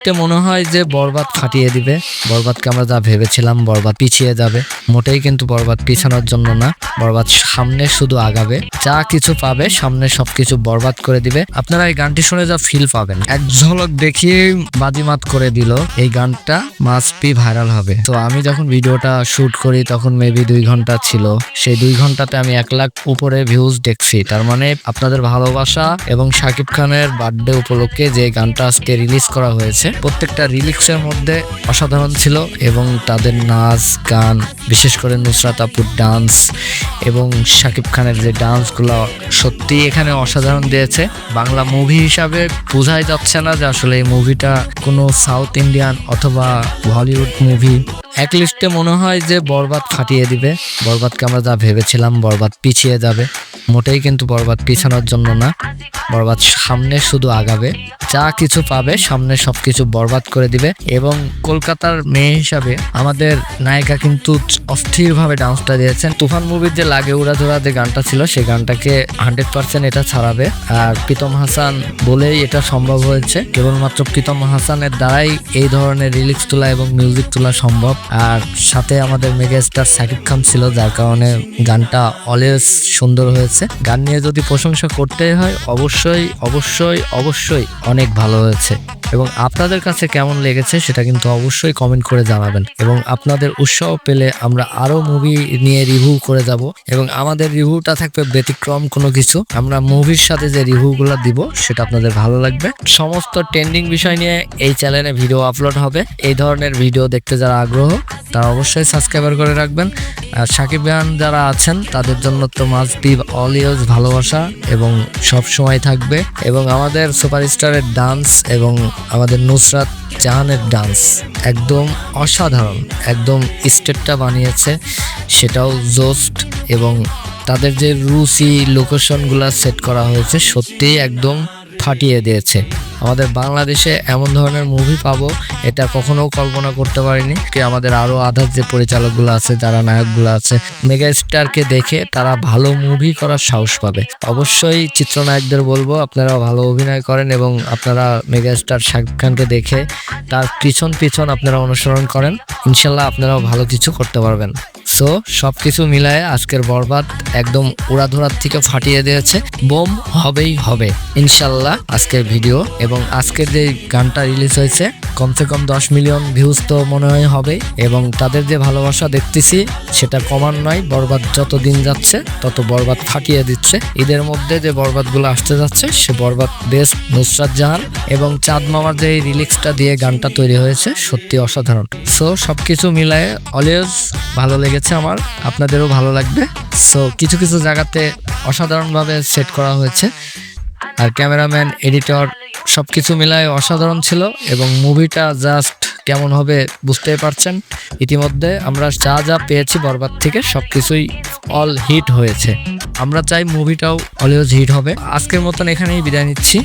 লিস্টে মনে হয় যে বরবাদ ফাটিয়ে দিবে। বরবাদকে আমরা যা ভেবেছিলাম বরবাদ পিছিয়ে যাবে, মোটেই কিন্তু বরবাদ পিছানোর জন্য না, বরবাদ সামনে শুধু আগাবে। যা কিছু পাবে সামনে সবকিছু বরবাদ করে দিবে। আপনারা এই গানটি শুনে যা ফিল পাবেন, এক ঝলক দেখিয়ে বাজিমাত করে দিল এই গানটা মাস্ট বি ভাইরাল হবে। তো আমি যখন ভিডিওটা শুট করি তখন মেবি 2 ঘন্টা ছিল। সেই 2 ঘন্টাতে আমি 1 লাখ উপরে ভিউজ দেখছি। তার মানে আপনাদের ভালোবাসা এবং শাকিব খানের বার্থডে উপলক্ষে যে গানটা আজকে রিলিজ করা হয়েছে, প্রত্যেকটা রিলিক্সের মধ্যে অসাধারণ ছিল এবং তাদের নাচ গান, বিশেষ করে নুসরাত আপুর ডান্স এবং শাকিব খানের যে ডান্সগুলো সত্যি এখানে অসাধারণ দিয়েছে। বাংলা মুভি হিসাবে বোঝাই যাচ্ছে না যে আসলে এই মুভিটা কোনো সাউথ ইন্ডিয়ান অথবা হলিউড মুভি। এক লিস্টে মনে হয় যে বরবাদ ফাটিয়ে দিবে। বরবাদকে আমরা যা ভেবেছিলাম বরবাদ পিছিয়ে যাবে, মোটেই কিন্তু বরবাদ পিছানোর জন্য না, বরবাদ সামনে শুধু আগাবে। যা কিছু পাবে সামনে সবকিছু বরবাদ করে দিবে। এবং কলকাতার মেয়ে হিসাবে আমাদের নায়িকা কিন্তু অস্থিরভাবে ডান্সটা দিয়েছেন। তুফান মুভির যে লাগে উড়াধুরা যে গানটা ছিল সেই গানটাকে 100% এটা ছাড়াবে। আর প্রীতম হাসান বলেই এটা সম্ভব হয়েছে, কেবলমাত্র প্রীতম হাসানের দ্বারাই এই ধরনের রিলিক্স তোলা এবং মিউজিক তোলা সম্ভব। আর সাথে আমাদের মেগা স্টার শাকিব খান ছিল, যার কারণে গানটা অলওয়েজ সুন্দর হয়েছে। গান নিয়ে যদি প্রশংসা করতেই হয় অবশ্যই অবশ্যই অবশ্যই অনেক ভালো হয়েছে। এবং আপনাদের কাছে কেমন লেগেছে সেটা কিন্তু অবশ্যই কমেন্ট করে জানাবেন। এবং আপনাদের উৎসাহ পেলে আমরা আরো মুভি নিয়ে রিভিউ করে যাব এবং আমাদের রিভিউটা থাকবে ব্যতিক্রম কোনো কিছু। আমরা মুভির সাথে যে রিভিউগুলো দিব সেটা আপনাদের ভালো লাগবে। সমস্ত ট্রেন্ডিং বিষয় নিয়ে এই চ্যানেলে ভিডিও আপলোড হবে। এই ধরনের ভিডিও দেখতে যারা আগ্রহ তারা অবশ্যই সাবস্ক্রাইবার করে রাখবেন। আর সাকিব খান যারা আছেন তাদের জন্য তো মাস্ট বি অলওয়েজ ভালোবাসা এবং সব সময় থাকবে। এবং আমাদের সুপারস্টারের ডান্স এবং আমাদের নুসরাত জাহানের ডান্স একদম অসাধারণ, একদম স্টেটটা বানিয়েছে সেটাও জোস্ট। এবং তাদের যে রুচি লোকেশনগুলো সেট করা হয়েছে সত্যিই একদম ফাটিয়ে দিয়েছে। আমাদের বাংলাদেশে এমন ধরনের মুভি পাবো এটা কখনো কল্পনা করতে পারিনি। আমাদের আরো আদার যে পরিচালকগুলো আছে, যারা নায়কগুলো আছে, মেগা স্টারকে দেখে তারা ভালো মুভি করার সাহস পাবে। অবশ্যই চিত্রনায়কদের বলবো আপনারা ভালো অভিনয় করেন এবং আপনারা মেগা স্টার শাকিব খানকে দেখে তার পিছন আপনারা অনুসরণ করেন, ইনশাল্লাহ আপনারাও ভালো কিছু করতে পারবেন। সো সবকিছু মিলায়ে আজকের বরবাদ একদম উড়াধুরার থেকে ফাটিয়ে দিয়েছে। বোম হবেই হবে ইনশাল্লাহ আজকের ভিডিও। এবং আজকের যে গানটা রিলিজ হয়েছে কমসে কম 10 মিলিয়ন ভিউজ তো মনে হয় হবে। এবং তাদের যে ভালোবাসা দেখতেছি সেটা কমান নয়, বরবাদ যত দিন যাচ্ছে তত বরবাদ ফাটিয়ে দিচ্ছে। ঈদের মধ্যে যে বরবাদগুলো আসতে যাচ্ছে সে বরবাদ বেস্ট। নুসরাত জাহান এবং চাঁদ মামার যে রিলিক্সটা দিয়ে গানটা তৈরি হয়েছে সত্যি অসাধারণ। সো সবকিছু মিলায়ে অলওয়েজ ভালো লেগেছে আমার, আপনাদেরও ভালো লাগবে। সো কিছু কিছু জায়গাতে অসাধারণভাবে সেট করা হয়েছে। আর ক্যামেরাম্যান, এডিটর সবকিছু মিলায় অসাধারণ ছিল। এবং মুভিটা জাস্ট কেমন হবে বুঝতেই পারছেন। ইতিমধ্যে আমরা যা যা পেয়েছি বরবাদ থেকে সবকিছুই অল হিট হয়েছে। আমরা চাই মুভিটাও অলওয়েজ হিট হবে। আজকের মতন এখানেই বিদায় নিচ্ছি।